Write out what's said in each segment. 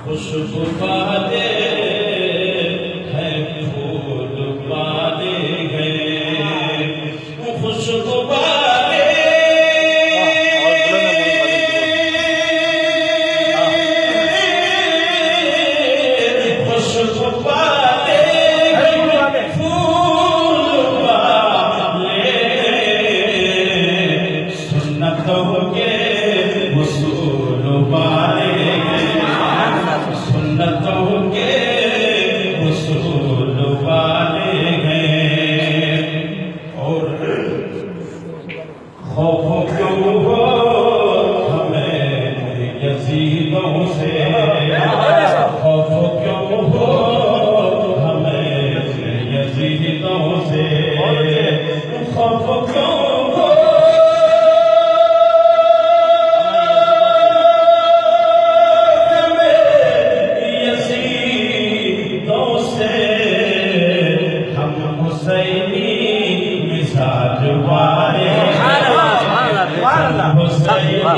खुशबू पाते हैं फूल पाते गए, खुशबू पाते खुशबू पाते फूल पाते, सुन्नतों के वसूल पाले, सुन्नतों के वसूल वाले हैं। और खौफ क्यों हो हमें यजीदों से, खौफ क्यों हो हमें यजीदों से, खौफ क्यों हो हुसैनी मिजाज वाले, हुसैनी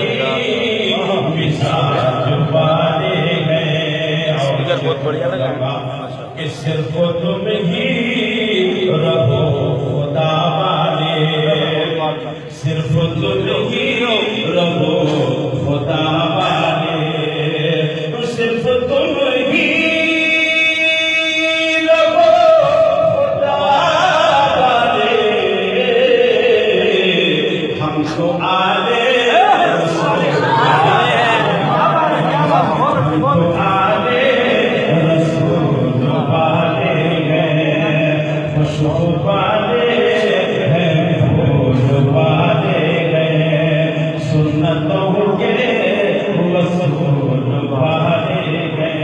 मिजाज वाले हैं। बहुत बढ़िया लगा कि सिर्फ तुम ही रहो खुदा वाले, सिर्फ तुम ही रहो खुदा वाले, सिर्फ तुम ही तो आले रसूल वाले हैं, खुशबू वाले हैं, फूल वाले हैं, सुन्नतों के वसूल वाले हैं।